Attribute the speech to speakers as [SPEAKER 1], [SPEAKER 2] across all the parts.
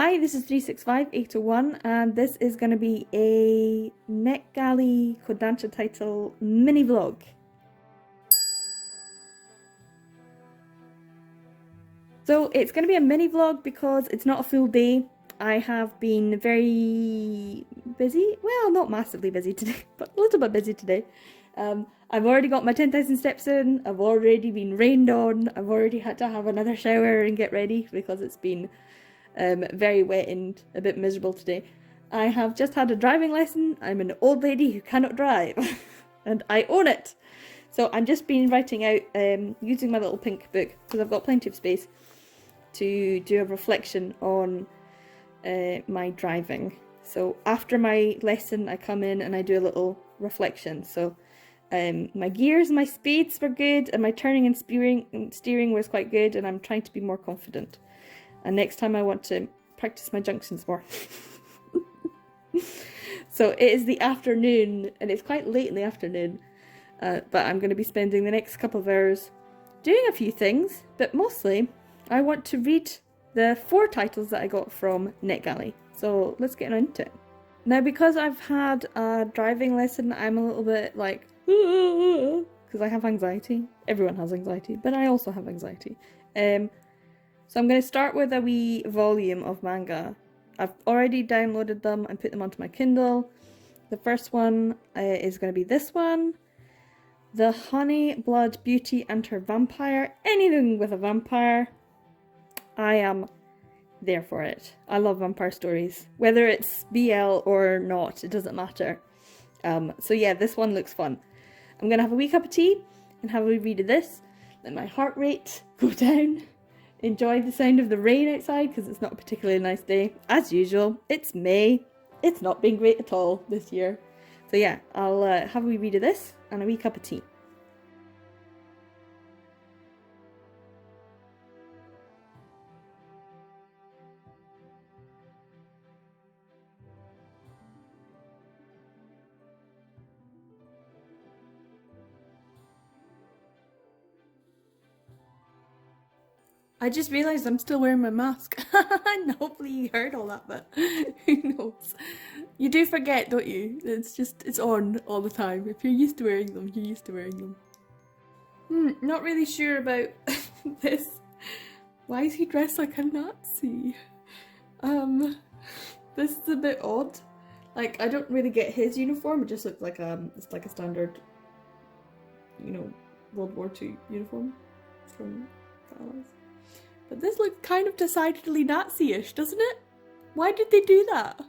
[SPEAKER 1] Hi, this is 365801 and this is going to be a NetGalley Kodansha title mini vlog. So it's going to be a mini vlog because it's not a full day. I have been very busy, well, not massively busy today, but a little bit busy today. I've already got my 10,000 steps in, I've already been rained on, I've already had to have another shower and get ready because it's been very wet and a bit miserable today. I have just had a driving lesson. I'm an old lady who cannot drive and I own it. So I'm just been writing out, using my little pink book because I've got plenty of space to do a reflection on my driving. So after my lesson I come in and I do a little reflection. So my gears, my speeds were good and my turning and steering was quite good, and I'm trying to be more confident. And next time I want to practice my junctions more. So it is the afternoon, and it's quite late in the afternoon, but I'm going to be spending the next couple of hours doing a few things, but mostly I want to read the 4 titles that I got from NetGalley. So let's get into it. Now, because I've had a driving lesson, I'm a little bit like, because I have anxiety. Everyone has anxiety, but I also have anxiety. So I'm going to start with a wee volume of manga. I've already downloaded them and put them onto my Kindle. The first one is going to be this one. The Honey, Blood, Beauty and Her Vampire. Anything with a vampire. I am there for it. I love vampire stories. Whether it's BL or not, it doesn't matter. So yeah, this one looks fun. I'm going to have a wee cup of tea and have a wee read of this. Let my heart rate go down. Enjoy the sound of the rain outside because it's not a particularly nice day. As usual, it's May. It's not been great at all this year. So yeah, I'll have a wee read of this and a wee cup of tea. I just realised I'm still wearing my mask. And hopefully you heard all that, but who knows. You do forget, don't you? It's on all the time. If you're used to wearing them, you're used to wearing them. Not really sure about this. Why is he dressed like a Nazi? This is a bit odd. Like, I don't really get his uniform. It just looks like it's like a standard, you know, World War II uniform from the Allies. But this looks kind of decidedly Nazi-ish, doesn't it? Why did they do that?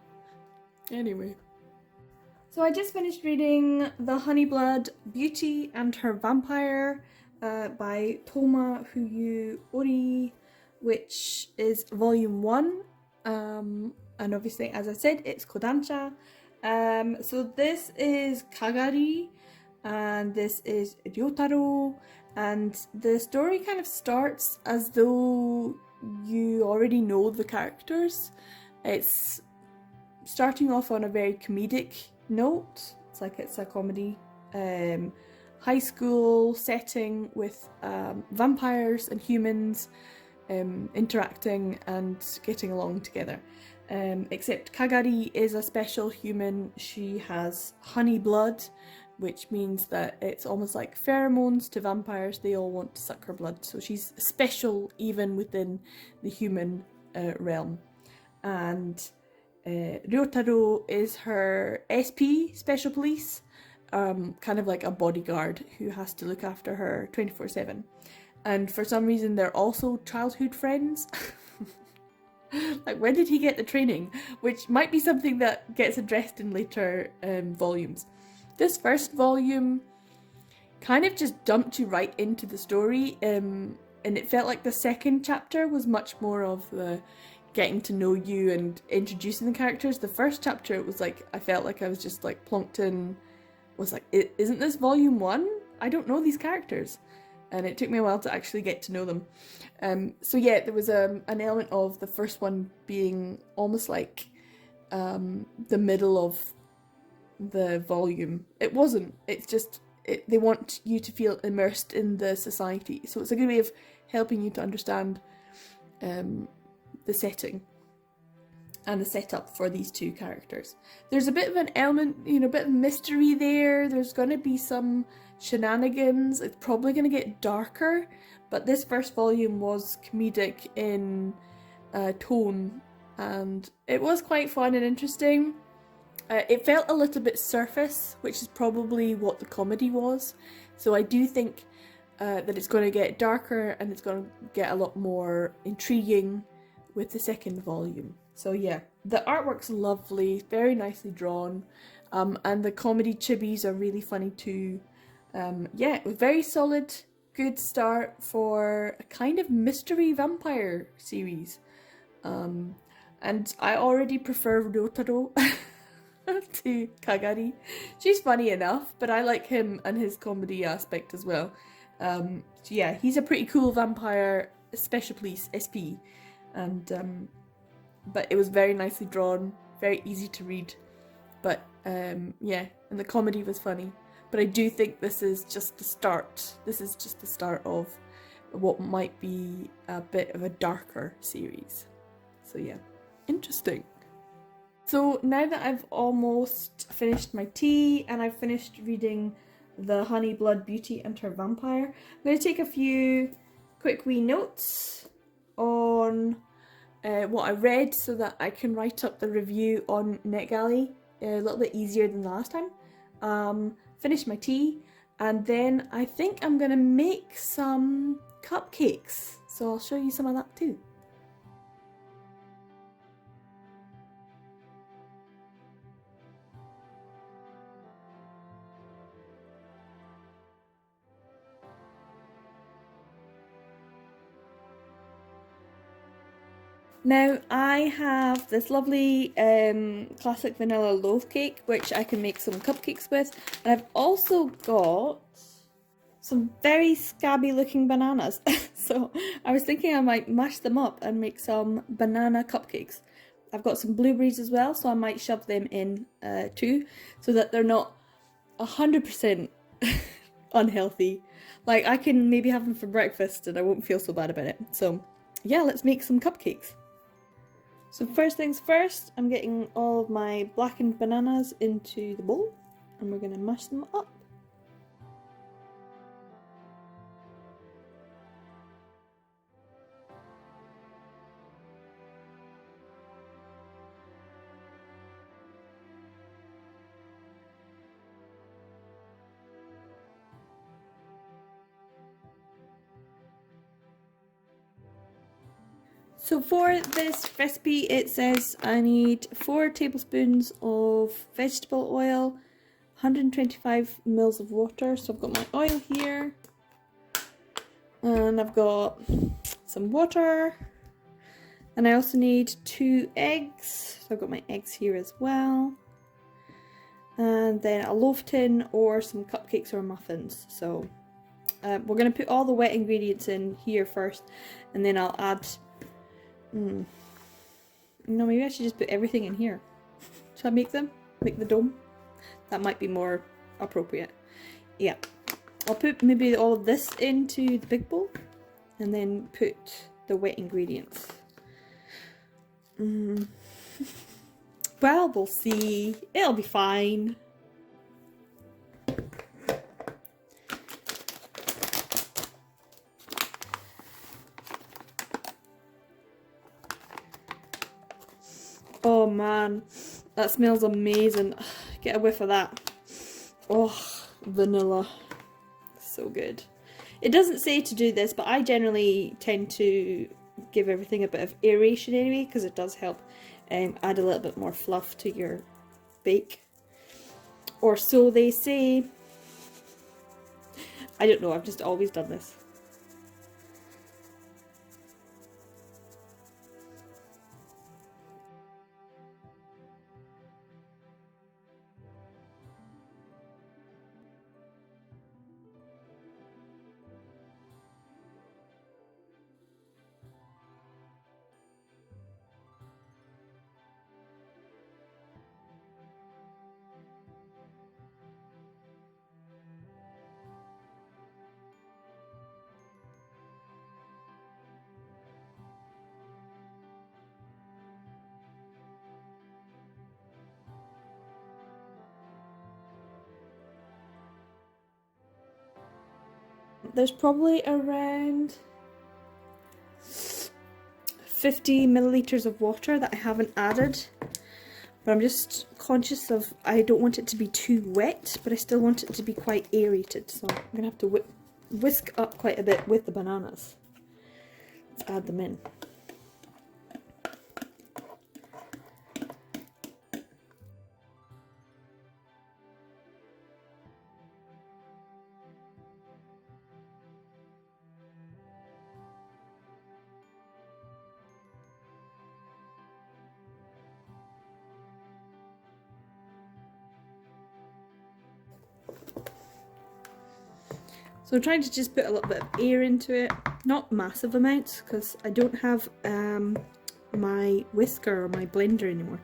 [SPEAKER 1] Anyway. So I just finished reading The Honey, Blood, Beauty and Her Vampire by Toma Huyu Ori, which is volume 1. And obviously, as I said, it's Kodansha. So this is Kagari and this is Ryotaro. And the story kind of starts as though you already know the characters. It's starting off on a very comedic note. It's like it's a comedy. High school setting with vampires and humans interacting and getting along together. Except Kagari is a special human. She has honey blood, which means that it's almost like pheromones to vampires. They all want to suck her blood. So she's special even within the human realm. And Ryotaro is her SP, special police, kind of like a bodyguard who has to look after her 24/7. And for some reason they're also childhood friends. Like, when did he get the training? Which might be something that gets addressed in later volumes. This first volume kind of just dumped you right into the story, and it felt like the second chapter was much more of the getting to know you and introducing the characters. The first chapter, it was like, I felt like I was just like plonked in, was like, isn't this volume 1? I don't know these characters. And it took me a while to actually get to know them. So yeah, there was an element of the first one being almost like the middle of the volume. It wasn't. It's just, they want you to feel immersed in the society. So it's a good way of helping you to understand the setting. and the setup for these two characters. There's a bit of an element, you know, a bit of mystery there. There's going to be some shenanigans. It's probably going to get darker, but this first volume was comedic in tone, and it was quite fun and interesting. It felt a little bit surface, which is probably what the comedy was. So I do think that it's going to get darker and it's going to get a lot more intriguing with the second volume. So yeah, the artwork's lovely, very nicely drawn, and the comedy chibis are really funny too. Yeah, it was very solid, good start for a kind of mystery vampire series. And I already prefer Ryotaro to Kagari. She's funny enough, but I like him and his comedy aspect as well. So yeah, he's a pretty cool vampire special police SP, and but it was very nicely drawn, very easy to read. But yeah, and the comedy was funny. But I do think this is just the start. This is just the start of what might be a bit of a darker series. So yeah, interesting. So now that I've almost finished my tea and I've finished reading the Honey Blood Beauty and Her Vampire, I'm going to take a few quick wee notes on what I read so that I can write up the review on NetGalley a little bit easier than the last time. Finish my tea, and then I think I'm going to make some cupcakes, so I'll show you some of that too. Now I have this lovely classic vanilla loaf cake, which I can make some cupcakes with, and I've also got some very scabby looking bananas. So I was thinking I might mash them up and make some banana cupcakes. I've got some blueberries as well, so I might shove them in too, so that they're not 100% unhealthy. Like, I can maybe have them for breakfast and I won't feel so bad about it. So yeah, let's make some cupcakes. So first things first, I'm getting all of my blackened bananas into the bowl and we're going to mash them up. So for this recipe, it says I need 4 tablespoons of vegetable oil, 125 ml of water. So I've got my oil here, and I've got some water, and I also need 2 eggs. So I've got my eggs here as well, and then a loaf tin or some cupcakes or muffins. So we're going to put all the wet ingredients in here first, and then I'll add. No, maybe I should just put everything in here. Should I make them? Make the dome? That might be more appropriate. Yeah. I'll put maybe all of this into the big bowl and then put the wet ingredients. Well, we'll see. It'll be fine. Oh man, that smells amazing. Get a whiff of that. Oh, vanilla. So good. It doesn't say to do this, but I generally tend to give everything a bit of aeration anyway, because it does help add a little bit more fluff to your bake. Or so they say. I don't know, I've just always done this. There's probably around 50 milliliters of water that I haven't added, but I'm just conscious of, I don't want it to be too wet, but I still want it to be quite aerated, so I'm gonna have to whisk up quite a bit with the bananas. Let's add them in. So I'm trying to just put a little bit of air into it, not massive amounts, because I don't have my whisker or my blender anymore.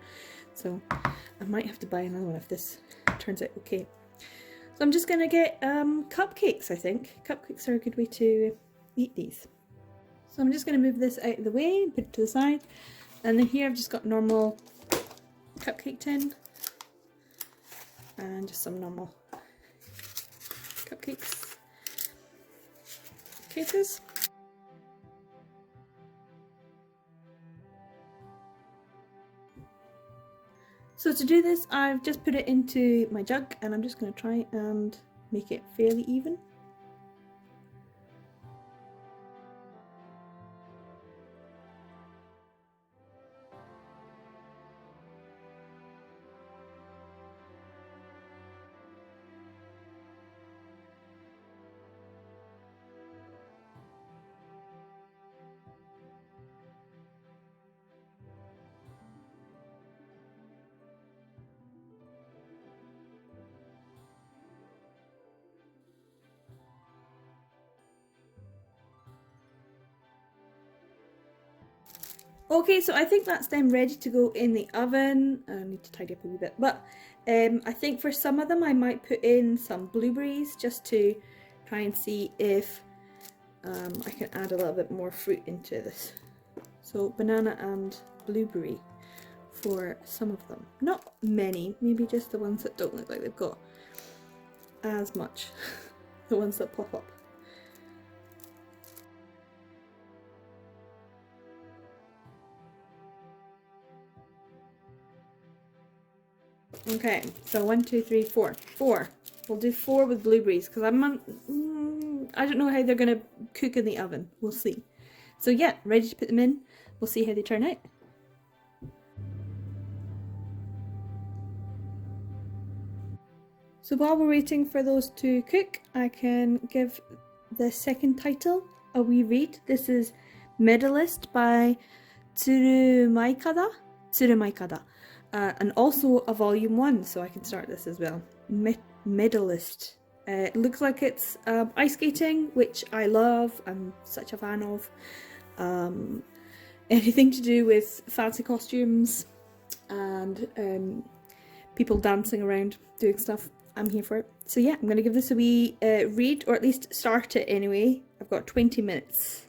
[SPEAKER 1] So I might have to buy another one if this turns out okay. So I'm just going to get cupcakes, I think. Cupcakes are a good way to eat these. So I'm just going to move this out of the way and put it to the side. And then here I've just got normal cupcake tin and just some normal cupcakes cases. So to do this, I've just put it into my jug and I'm just going to try and make it fairly even. Okay, so I think that's then ready to go in the oven. I need to tidy up a wee bit, but I think for some of them I might put in some blueberries just to try and see if I can add a little bit more fruit into this. So banana and blueberry for some of them. Not many, maybe just the ones that don't look like they've got as much. The ones that pop up. Okay, so 1, 2, 3, 4. 4. We'll do 4 with blueberries because I don't know how they're going to cook in the oven. We'll see. So yeah, ready to put them in. We'll see how they turn out. So while we're waiting for those to cook, I can give the second title a wee read. This is Medalist by Tsurumaikada. And also a volume 1, so I can start this as well. Medalist. It looks like it's ice skating, which I love. I'm such a fan of. Anything to do with fancy costumes and people dancing around doing stuff, I'm here for it. So yeah, I'm going to give this a wee read, or at least start it anyway. I've got 20 minutes.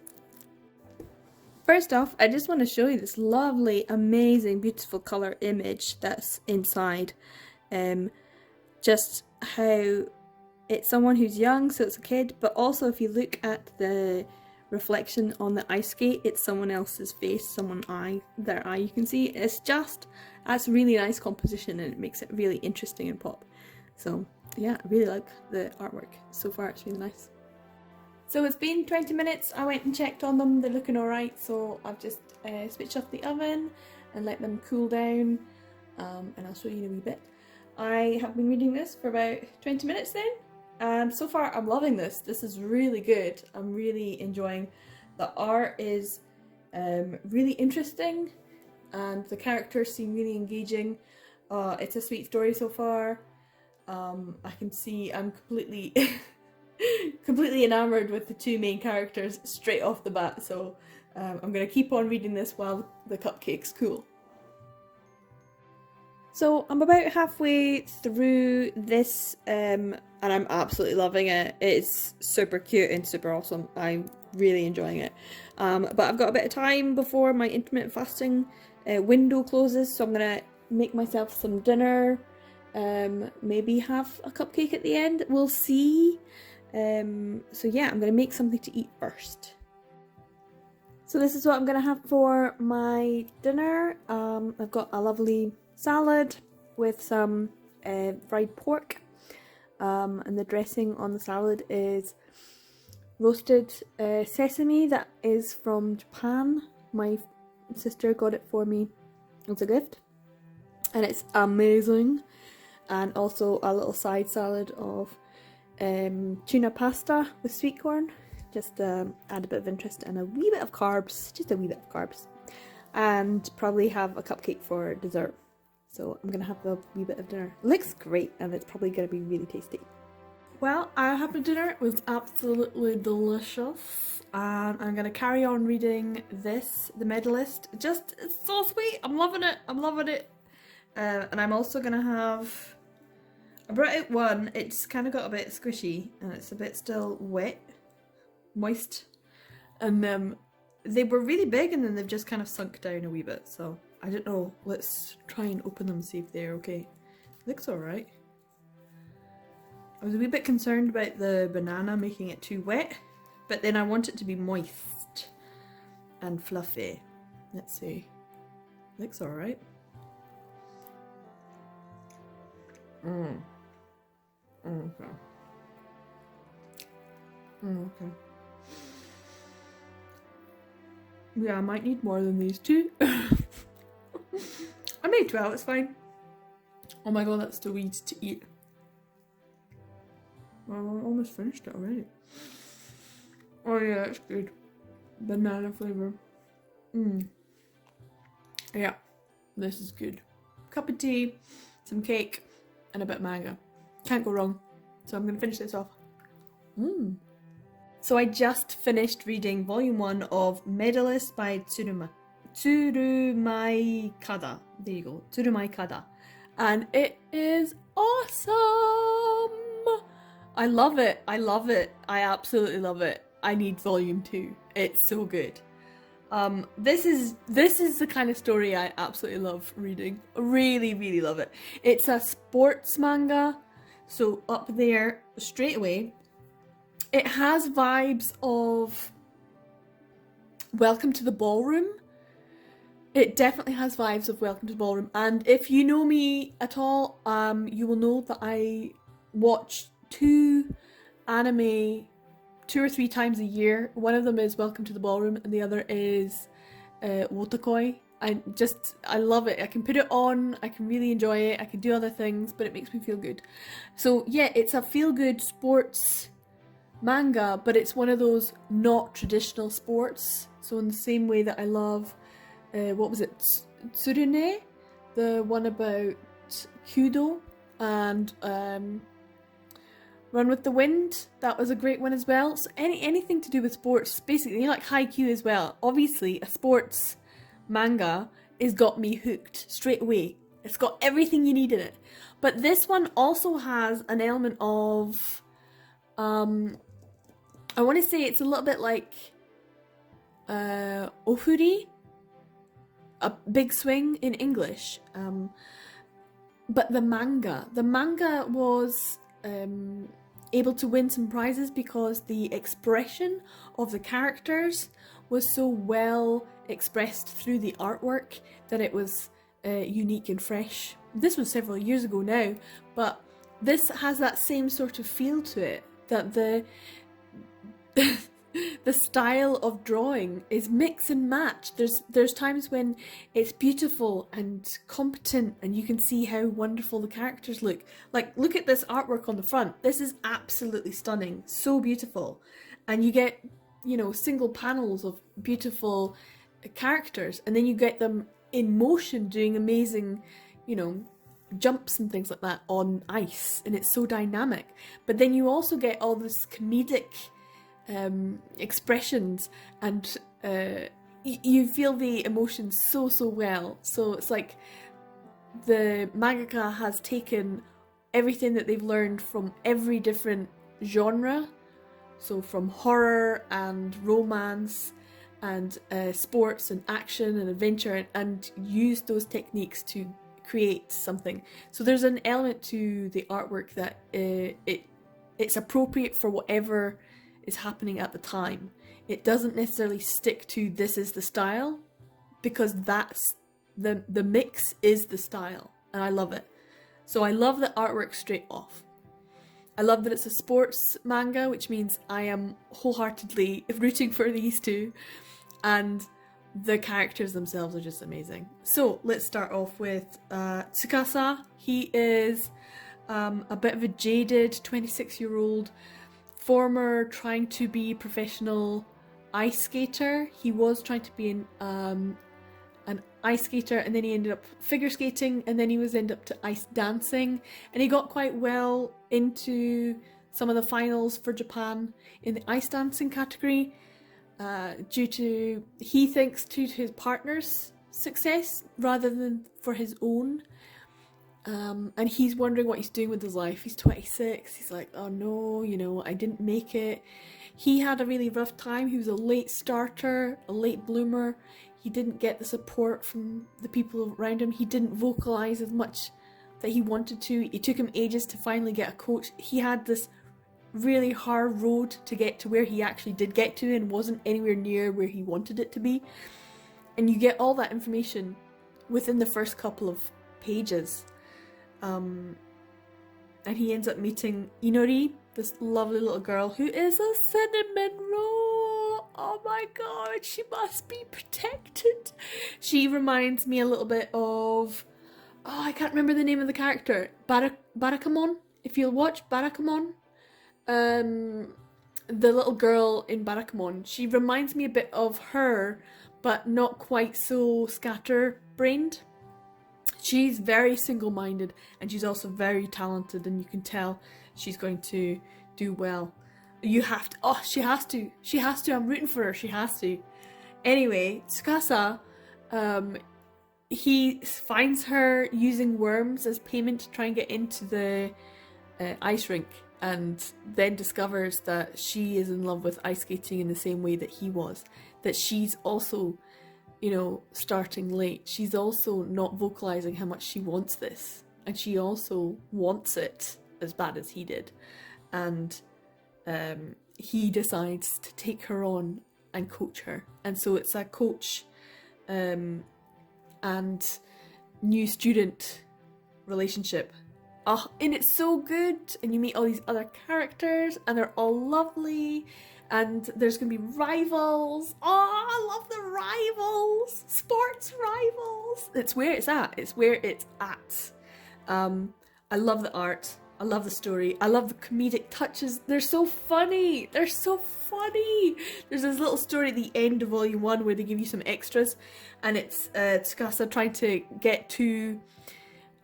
[SPEAKER 1] First off, I just want to show you this lovely, amazing, beautiful colour image that's inside. Just how it's someone who's young, so it's a kid, but also if you look at the reflection on the ice skate, it's someone else's face, their eye you can see. It's just, that's really nice composition and it makes it really interesting and pop. So yeah, I really like the artwork. So far it's really nice. So it's been 20 minutes, I went and checked on them, they're looking alright, so I've just switched off the oven and let them cool down, and I'll show you in a wee bit. I have been reading this for about 20 minutes then, and so far I'm loving this. This is really good, I'm really enjoying. The art is really interesting, and the characters seem really engaging. It's a sweet story so far. I can see I'm completely completely enamored with the two main characters straight off the bat, so I'm going to keep on reading this while the cupcakes cool. So I'm about halfway through this and I'm absolutely loving it. It's super cute and super awesome. I'm really enjoying it. But I've got a bit of time before my intermittent fasting window closes, so I'm going to make myself some dinner, maybe have a cupcake at the end, we'll see. So yeah, I'm gonna make something to eat first. So this is what I'm gonna have for my dinner. I've got a lovely salad with some fried pork, and the dressing on the salad is roasted sesame that is from Japan. My sister got it for me as a gift, and it's amazing. And also a little side salad of tuna pasta with sweet corn, just add a bit of interest and a wee bit of carbs, just a wee bit of carbs, and probably have a cupcake for dessert. So I'm gonna have a wee bit of dinner. Looks great, and it's probably gonna be really tasty. Well, I had my dinner. It was absolutely delicious, and I'm gonna carry on reading this, The Medalist. It's so sweet. I'm loving it. I'm loving it. And I'm also gonna have. I brought out one. It's kind of got a bit squishy, and it's a bit still wet, moist, and they were really big, and then they've just kind of sunk down a wee bit. So I don't know. Let's try and open them, see if they're okay. Looks alright. I was a wee bit concerned about the banana making it too wet, but then I want it to be moist and fluffy. Let's see. Looks alright. Okay. Okay. Yeah, I might need more than these two. I made 12, it's fine. Oh my god, that's the weed to eat. Well, I almost finished it already. Oh yeah, it's good. Banana flavour. Yeah, this is good. Cup of tea, some cake, and a bit of manga. Can't go wrong. So I'm going to finish this off. So I just finished reading volume 1 of Medalist by Tsurumai Kada. There you go, Tsurumai Kada. And it is awesome! I love it. I love it. I absolutely love it. I need volume 2. It's so good. This is the kind of story I absolutely love reading. Really, really love it. It's a sports manga, so up there straight away. It has vibes of Welcome to the Ballroom. It definitely has vibes of Welcome to the Ballroom, and if you know me at all, you will know that I watch 2 anime 2 or 3 times a year. One of them is Welcome to the Ballroom, and the other is Wotakoi. I love it. I can put it on, I can really enjoy it, I can do other things, but it makes me feel good. So yeah, it's a feel-good sports manga, but it's one of those not traditional sports. So in the same way that I love, what was it, Tsurune? The one about Kudo, and Run with the Wind, that was a great one as well. So anything to do with sports, basically, like Haikyuu as well. Obviously, a sports manga has got me hooked straight away. It's got everything you need in it. But this one also has an element of, I want to say it's a little bit like Ofuri, a big swing in English. But the manga was able to win some prizes because the expression of the characters was so well expressed through the artwork that it was unique and fresh. This was several years ago now, but this has that same sort of feel to it, that the style of drawing is mix and match. There's times when it's beautiful and competent, and you can see how wonderful the characters look. Like, look at this artwork on the front. This is absolutely stunning, so beautiful. And you get, you know, single panels of beautiful characters, and then you get them in motion doing amazing, you know, jumps and things like that on ice, and it's so dynamic. But then you also get all this comedic expressions, and you feel the emotions so well. So it's like the mangaka has taken everything that they've learned from every different genre, so from horror and romance and sports and action and adventure, and used those techniques to create something. So there's an element to the artwork that it it's appropriate for whatever is happening at the time. It doesn't necessarily stick to this is the style, because that's the mix is the style, and I love it. So I love the artwork straight off. I love that it's a sports manga, which means I am wholeheartedly rooting for these two, and the characters themselves are just amazing. So let's start off with Tsukasa. He is a bit of a jaded 26-year-old former trying to be professional ice skater. He was trying to be an ice skater, and then he ended up figure skating, and then he ended up to ice dancing, and he got quite well into some of the finals for Japan in the ice dancing category, due to, he thinks, to his partner's success rather than for his own. And he's wondering what he's doing with his life. He's 26. He's like, oh no, you know, I didn't make it. He had a really rough time. He was a late starter, a late bloomer. He didn't get the support from the people around him. He didn't vocalize as much that he wanted to. It took him ages to finally get a coach. He had this really hard road to get to where he actually did get to, and wasn't anywhere near where he wanted it to be. And you get all that information within the first couple of pages. And he ends up meeting Inori, this lovely little girl who is a cinnamon roll. Oh my god, she must be protected. She reminds me a little bit of, oh, I can't remember the name of the character. Barakamon. If you'll watch Barakamon, the little girl in Barakamon, she reminds me a bit of her, but not quite so scatterbrained. She's very single-minded, and she's also very talented, and you can tell she's going to do well. You have to, oh, she has to, I'm rooting for her, she has to. Anyway, Tsukasa, he finds her using worms as payment to try and get into the ice rink, and then discovers that she is in love with ice skating in the same way that he was. That she's also, you know, starting late. She's also not vocalizing how much she wants this, and she also wants it as bad as he did. And he decides to take her on and coach her. And so it's a coach and new student relationship. Oh, and it's so good, and you meet all these other characters, and they're all lovely, and there's gonna be rivals. Oh, I love the rivals! Sports rivals! It's where it's at. It's where it's at. I love the art. I love the story. I love the comedic touches. They're so funny. They're so funny. There's this little story at the end of Volume 1 where they give you some extras, and it's Tsukasa trying to get to...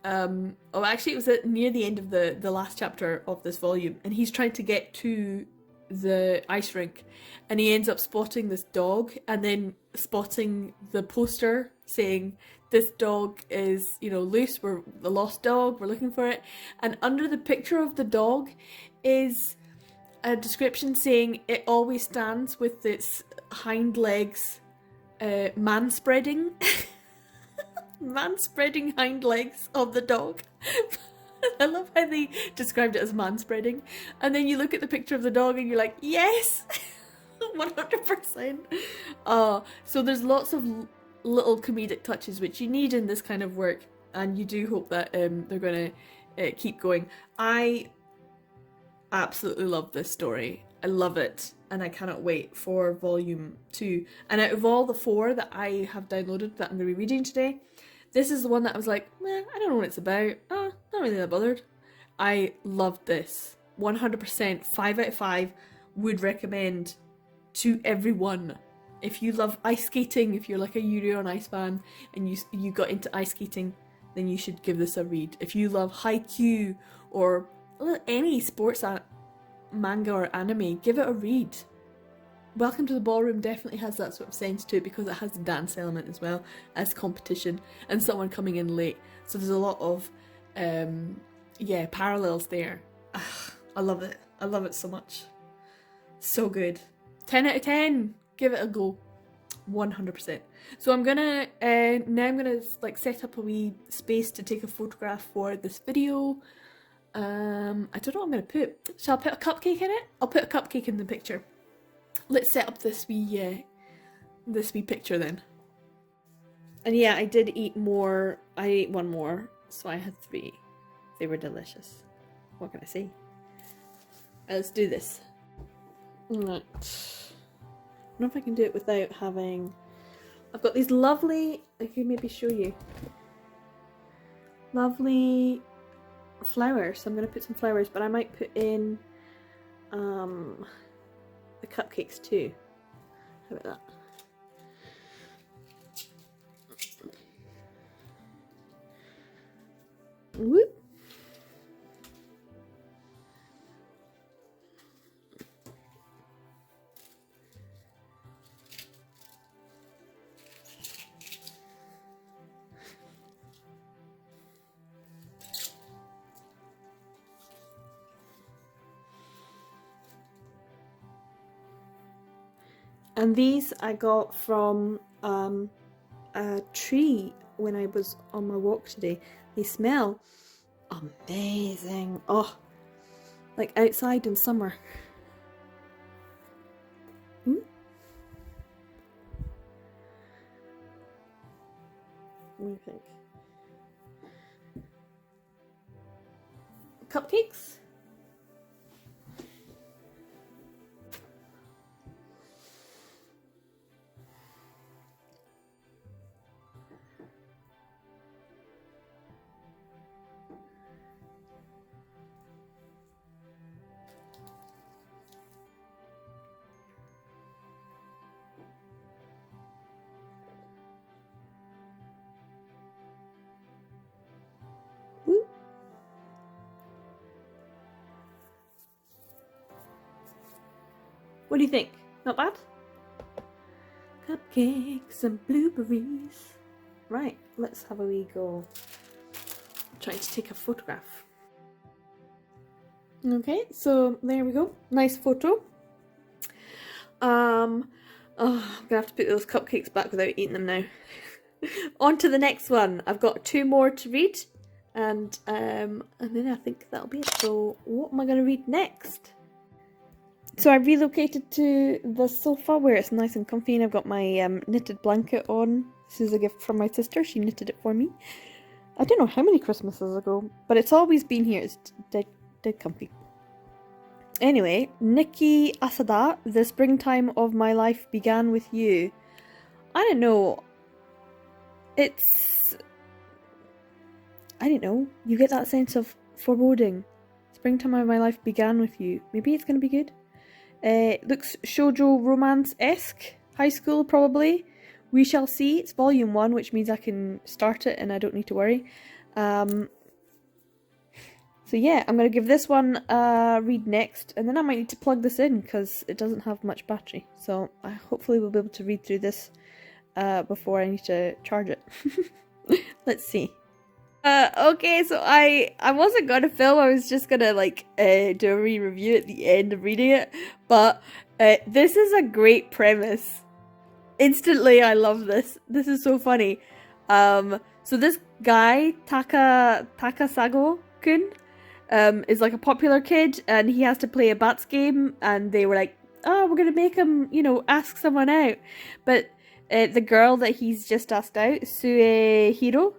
[SPEAKER 1] oh, actually it was near the end of the last chapter of this volume, and he's trying to get to the ice rink, and he ends up spotting this dog, and then spotting the poster saying, this dog is, you know, loose, we're the lost dog, we're looking for it. And under the picture of the dog is a description saying it always stands with its hind legs man-spreading. Man-spreading hind legs of the dog. I love how they described it as man-spreading. And then you look at the picture of the dog and you're like, yes! 100%. So there's lots of little comedic touches which you need in this kind of work, and you do hope that they're going to keep going. I absolutely love this story. I love it, and I cannot wait for Volume 2. And out of all the 4 that I have downloaded that I'm going to be reading today, this is the one that I was like, I don't know what it's about. Not really that bothered. I loved this. 100%, 5 out of 5, would recommend to everyone. If you love ice skating, if you're like a Yuri on Ice fan, and you got into ice skating, then you should give this a read. If you love Haikyuu or any sports manga or anime, give it a read. Welcome to the Ballroom definitely has that sort of sense to it, because it has the dance element as well as competition and someone coming in late. So there's a lot of parallels there. I love it. I love it so much. So good. 10 out of 10. Give it a go. 100%. So I'm gonna like set up a wee space to take a photograph for this video. I don't know what I'm going to put. Shall I put a cupcake in it? I'll put a cupcake in the picture. Let's set up this wee picture then. And yeah, I did eat more. I ate one more, so I had 3. They were delicious. What can I say? Let's do this. Right. I don't know if I can do it without having... I've got these lovely... I can maybe show you. Lovely flowers. So I'm going to put some flowers, but I might put in the cupcakes too. How about that? Whoop. And these I got from a tree when I was on my walk today. They smell amazing. Oh, like outside in summer. What do you think? Cupcakes? What do you think? Not bad? Cupcakes and blueberries. Right, let's have a wee go. I'm trying to take a photograph. Okay, so there we go. Nice photo. I'm gonna have to put those cupcakes back without eating them now. On to the next one. I've got 2 more to read, and then I think that'll be it. So what am I gonna read next? So I relocated to the sofa where it's nice and comfy, and I've got my knitted blanket on. This is a gift from my sister. She knitted it for me. I don't know how many Christmases ago, but it's always been here. It's dead comfy. Anyway, Nikki Asada, the springtime of my life began with you. I don't know. I don't know. You get that sense of foreboding. Springtime of my life began with you. Maybe it's going to be good. Looks shoujo romance-esque. High school, probably. We shall see. It's volume 1, which means I can start it and I don't need to worry. So yeah, I'm going to give this one a read next. And then I might need to plug this in because it doesn't have much battery. So I hopefully will be able to read through this before I need to charge it. Let's see. Okay, so I wasn't gonna film, I was just gonna like do a re-review at the end of reading it, but this is a great premise. Instantly I love this. This is so funny. So this guy, Takasago-kun, is like a popular kid, and he has to play a bats game, and they were like, oh, we're gonna make him, you know, ask someone out. But the girl that he's just asked out, Suehiro,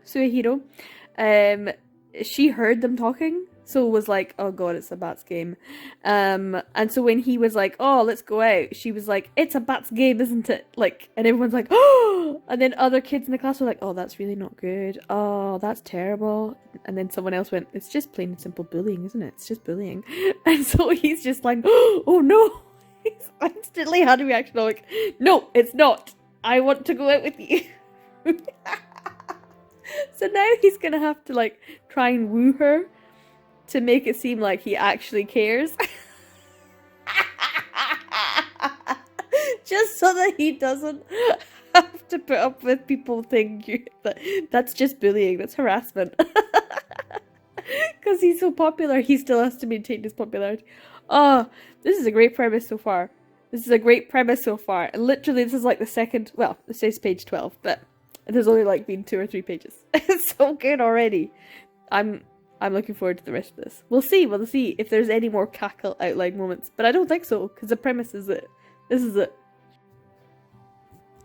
[SPEAKER 1] she heard them talking, so was like, oh god, it's a bats game. And so when he was like, oh, let's go out, she was like, it's a bats game, isn't it? Like, and everyone's like, oh, and then other kids in the class were like, oh, that's really not good, oh, that's terrible. And then someone else went, it's just plain and simple bullying, isn't it? It's just bullying. And so he's just like, oh no. He's instantly had a reaction like, no, it's not, I want to go out with you. So now he's gonna have to like try and woo her to make it seem like he actually cares. Just so that he doesn't have to put up with people thinking that that's just bullying, that's harassment. Because he's so popular, he still has to maintain his popularity. Oh, this is a great premise so far. This is a great premise so far. And literally this is like the second, well, it says page 12, but there's only like been 2 or 3 pages. It's so good already. I'm I'm looking forward to the rest of this. We'll see if there's any more cackle outline moments, but I don't think so, because the premise is it. This is it.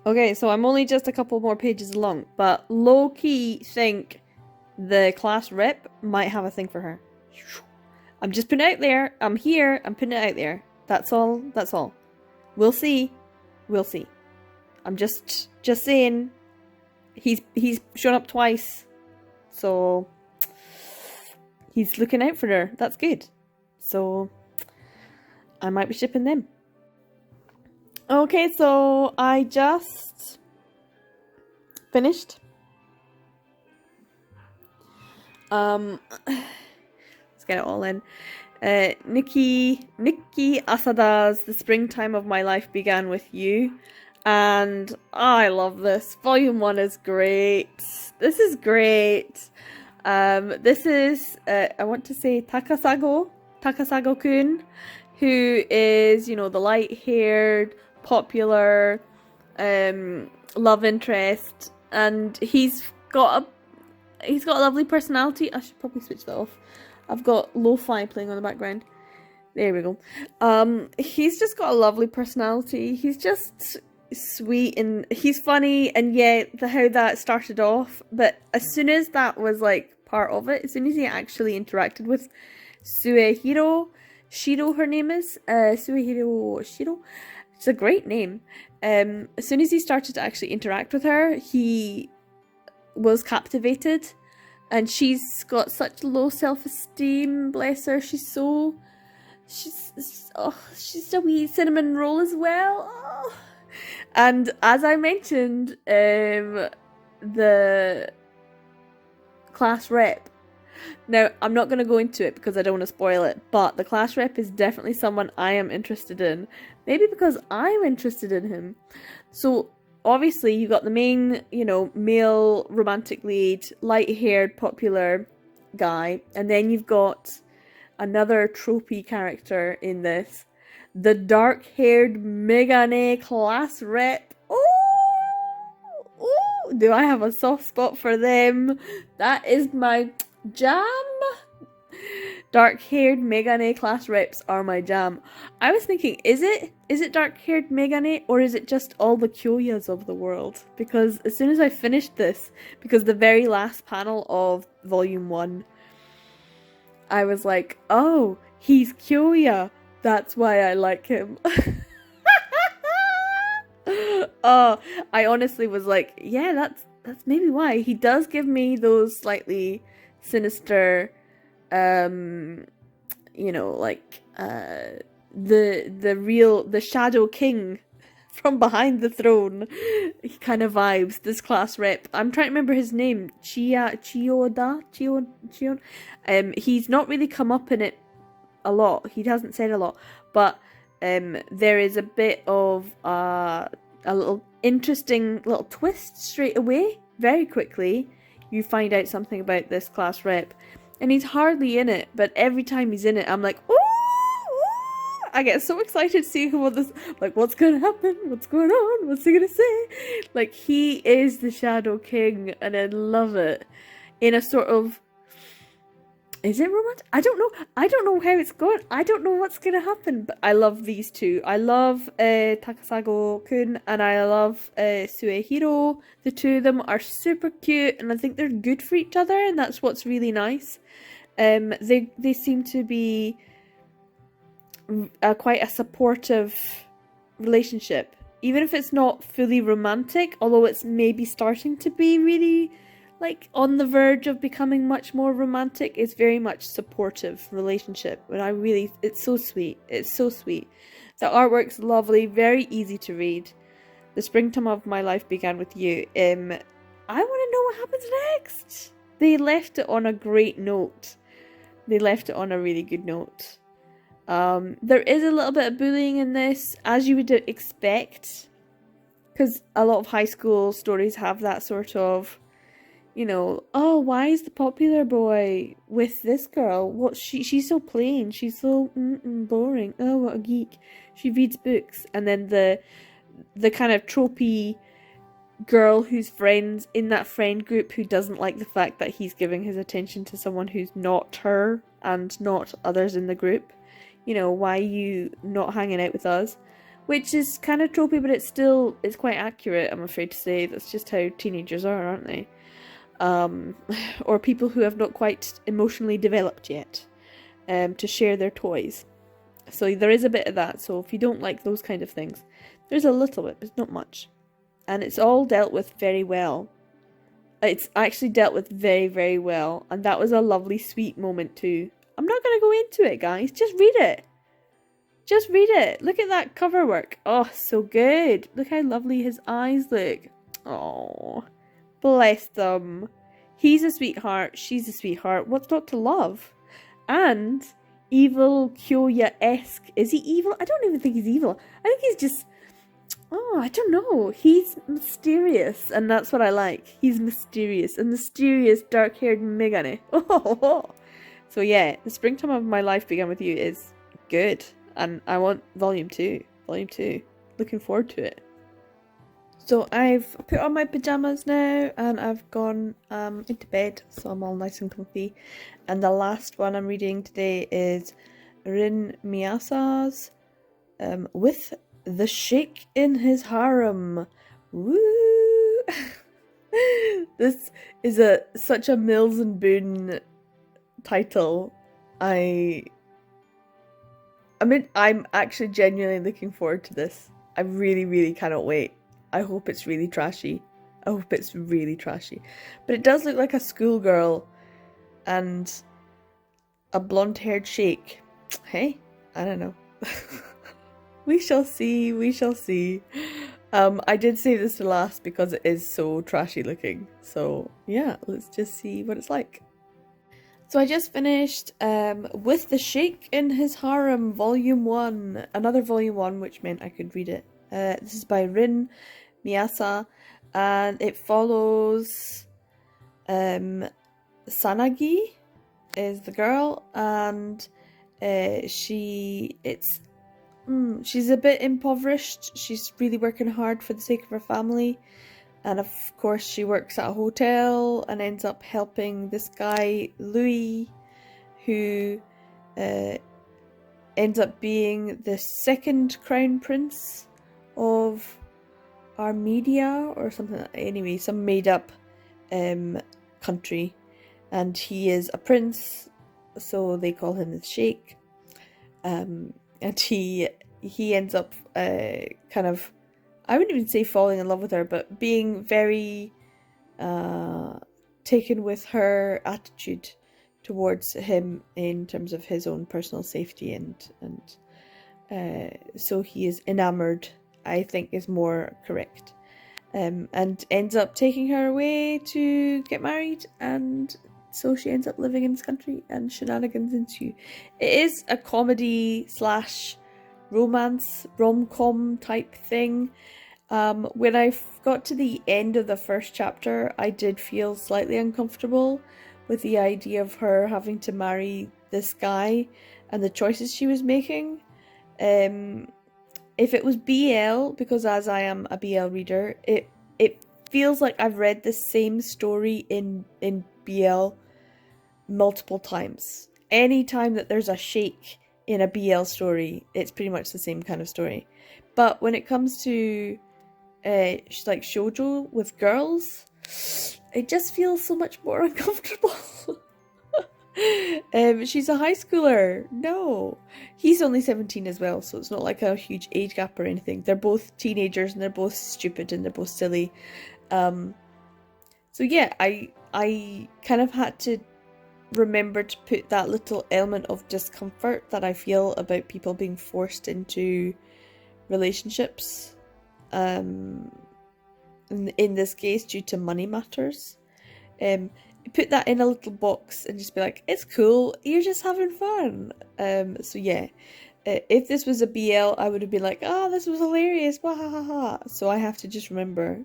[SPEAKER 1] Okay, so I'm only just a couple more pages along, but low-key think the class rep might have a thing for her. I'm just putting it out there. I'm here. I'm putting it out there. That's all. That's all. We'll see. We'll see. I'm just saying. He's shown up twice, so he's looking out for her. That's good. So I might be shipping them. Okay, so I just finished. Let's get it all in. Nikki Asada's The Springtime of My Life Began With You. And I love this. Volume 1 is great. This is great. This is, I want to say Takasago-kun, who is, you know, the light-haired, popular love interest, and he's got a lovely personality. I should probably switch that off. I've got lo-fi playing on the background. There we go. He's just got a lovely personality. He's just sweet and he's funny, and yet how that started off, but as soon as that was like part of it, as soon as he actually interacted with Suehiro Shiro, her name is Suehiro Shiro, it's a great name. As soon as he started to actually interact with her, he was captivated, and she's got such low self-esteem, bless her. She's a wee cinnamon roll as well. Oh. And as I mentioned, the class rep. Now, I'm not going to go into it because I don't want to spoil it, but the class rep is definitely someone I am interested in. Maybe because I'm interested in him. So, obviously, you got the main, you know, male romantic lead, light-haired, popular guy, and then you've got another tropey character in this. The dark-haired Megane class rep. Oh, do I have a soft spot for them? That is my jam. Dark-haired Megane class reps are my jam. I was thinking, is it dark-haired Megane, or is it just all the Kyoyas of the world? Because as soon as I finished this, because the very last panel of Volume 1, I was like, oh, he's Kyoya. That's why I like him. Oh, I honestly was like, yeah, that's maybe why. He does give me those slightly sinister, you know, like the Shadow King from behind the throne. He kind of vibes, this class rep. I'm trying to remember his name. Chiyoda. He's not really come up in it a lot. He hasn't said a lot, but there is a bit of a little interesting little twist straight away. Very quickly, you find out something about this class rep, and he's hardly in it, but every time he's in it, I'm like, ooh, I get so excited to see what's gonna happen, what's going on, what's he gonna say. Like, he is the Shadow King, and I love it. In a sort of, is it romantic? I don't know how it's going. I don't know what's going to happen, but I love these two. I love Takasago-kun, and I love Suehiro. The two of them are super cute, and I think they're good for each other, and that's what's really nice. They seem to be quite a supportive relationship. Even if it's not fully romantic, although it's maybe starting to be really, like, on the verge of becoming much more romantic, it's very much supportive relationship. And it's so sweet. It's so sweet. The artwork's lovely, very easy to read. The Springtime of My Life Began With You. I want to know what happens next. They left it on a great note. They left it on a really good note. There is a little bit of bullying in this, as you would expect, because a lot of high school stories have that sort of, you know, oh, why is the popular boy with this girl? She's so plain. She's so boring. Oh, what a geek. She reads books. And then the kind of tropey
[SPEAKER 2] girl who's friends in that friend group who doesn't like the fact that he's giving his attention to someone who's not her and not others in the group. You know, why are you not hanging out with us? Which is kind of tropey, but it's quite accurate, I'm afraid to say. That's just how teenagers are, aren't they? Or people who have not quite emotionally developed yet, to share their toys. So there is a bit of that. So if you don't like those kind of things, there's a little bit, but not much. And it's all dealt with very well. It's actually dealt with very, very well. And that was a lovely, sweet moment too. I'm not going to go into it, guys. Just read it. Just read it. Look at that cover work. Oh, so good. Look how lovely his eyes look. Oh, bless them. He's a sweetheart. She's a sweetheart. What's not to love? And evil Kyoya-esque. Is he evil? I don't even think he's evil. I think he's just... Oh, I don't know. He's mysterious, and that's what I like. He's mysterious. A mysterious, dark-haired Megane. Oh, so yeah, the springtime of my life began with you is good, and I want volume 2. Volume 2. Looking forward to it. So I've put on my pajamas now, and I've gone into bed, so I'm all nice and comfy. And the last one I'm reading today is Rin Miyasa's With the Sheikh in His Harem. Woo! This is such a Mills and Boon title. I mean, I'm actually genuinely looking forward to this. I really, really cannot wait. I hope it's really trashy. I hope it's really trashy. But it does look like a schoolgirl and a blonde-haired sheikh. Hey, I don't know. We shall see, we shall see. I did save this to last because it is so trashy looking. So yeah, let's just see what it's like. So I just finished With the Sheikh in His Harem, Volume 1. Another Volume 1, which meant I could read it. This is by Rin Miyasa, and it follows Sanagi is the girl, and she's a bit impoverished. She's really working hard for the sake of her family, and of course she works at a hotel and ends up helping this guy Louis, who ends up being the second crown prince of Armedia or something. Anyway, some made up country, and he is a prince, so they call him the Sheikh. And he ends up kind of, I wouldn't even say falling in love with her, but being very taken with her attitude towards him in terms of his own personal safety, and so he is enamored, I think is more correct, and ends up taking her away to get married, and so she ends up living in this country, and shenanigans ensue. It is a comedy / romance rom-com type thing. When I got to the end of the first chapter, I did feel slightly uncomfortable with the idea of her having to marry this guy and the choices she was making. If it was BL, because as I am a BL reader, it feels like I've read the same story in BL multiple times. Any time that there's a sheikh in a BL story, it's pretty much the same kind of story. But when it comes to like shoujo with girls, it just feels so much more uncomfortable. She's a high schooler. No, he's only 17 as well, so it's not like a huge age gap or anything. They're both teenagers, and they're both stupid, and they're both silly. So yeah, I kind of had to remember to put that little element of discomfort that I feel about people being forced into relationships, in this case due to money matters. Put that in a little box and just be like, it's cool, you're just having fun. So yeah, if this was a BL, I would have been like, oh, this was hilarious, wahahaha. So I have to just remember,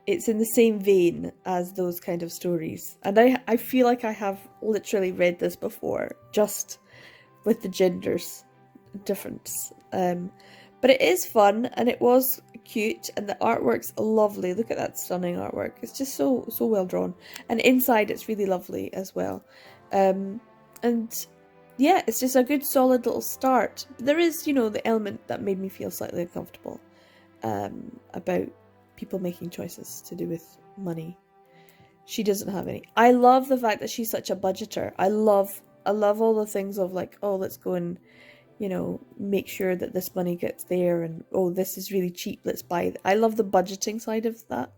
[SPEAKER 2] it's in the same vein as those kind of stories. And I feel like I have literally read this before, just with the genders difference. But it is fun, and it was cute, and the artwork's lovely. Look at that stunning artwork. It's just so well drawn. And inside it's really lovely as well. And yeah, it's just a good solid little start. There is, you know, the element that made me feel slightly uncomfortable about people making choices to do with money. She doesn't have any. I love the fact that she's such a budgeter. I love all the things of like, oh, let's go and, you know, make sure that this money gets there, and oh, this is really cheap, let's buy it. I love the budgeting side of that.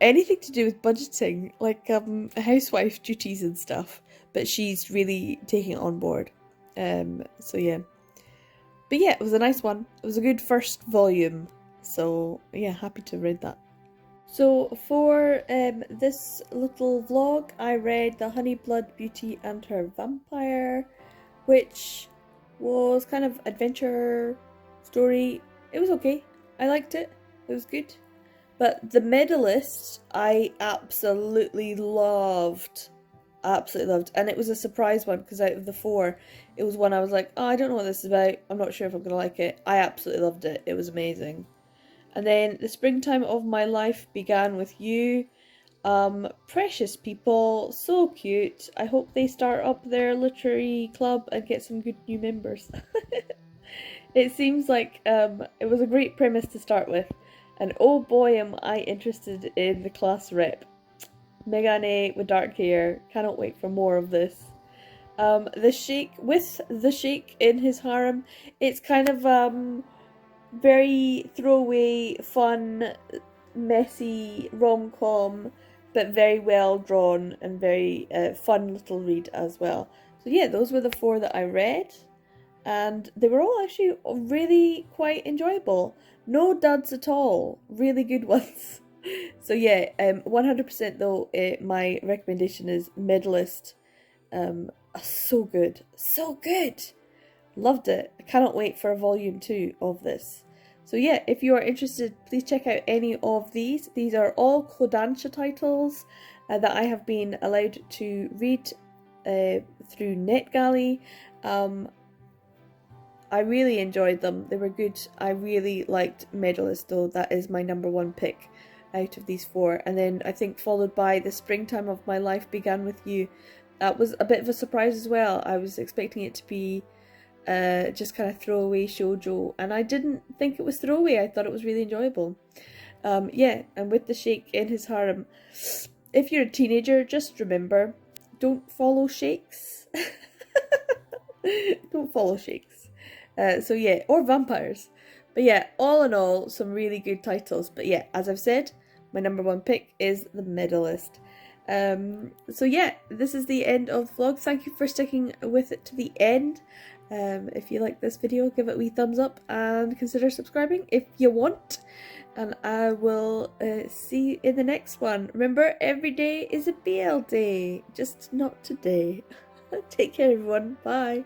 [SPEAKER 2] Anything to do with budgeting, like housewife duties and stuff, but she's really taking it on board. So yeah. But yeah, it was a nice one. It was a good first volume. So yeah, happy to read that. So for this little vlog, I read The Honeyblood Beauty and Her Vampire, which was kind of adventure story. It was okay. I liked it. It was good. But The Medalist, I absolutely loved. Absolutely loved. And it was a surprise one, because out of the 4, it was one I was like, oh, I don't know what this is about. I'm not sure if I'm going to like it. I absolutely loved it. It was amazing. And then The Springtime of My Life Began With You. Precious people, so cute. I hope they start up their literary club and get some good new members. It seems like it was a great premise to start with. And oh boy, am I interested in the class rep. Megane with dark hair. Cannot wait for more of this. The Sheikh in his harem. It's kind of very throwaway, fun, messy rom-com, but very well drawn and very fun little read as well. So yeah, those were the 4 that I read, and they were all actually really quite enjoyable. No duds at all. Really good ones. So yeah, 100% though, my recommendation is Medalist. So good. So good! Loved it. I cannot wait for a volume 2 of this. So yeah, if you are interested, please check out any of these. These are all Kodansha titles that I have been allowed to read through NetGalley. I really enjoyed them. They were good. I really liked Medalist though. That is my #1 pick out of these 4. And then I think followed by The Springtime of My Life Began With You. That was a bit of a surprise as well. I was expecting it to be just kind of throwaway shoujo, and I didn't think it was throwaway. I thought it was really enjoyable. Yeah, and with the Sheikh in his harem, if you're a teenager, just remember, don't follow sheikhs. Don't follow sheikhs. So yeah, or vampires. But yeah, all in all, some really good titles. But yeah, as I've said, my #1 pick is The Medalist. So yeah, this is the end of the vlog. Thank you for sticking with it to the end. If you like this video, give it a wee thumbs up and consider subscribing if you want. And I will see you in the next one. Remember, every day is a BL day, just not today. Take care everyone, bye.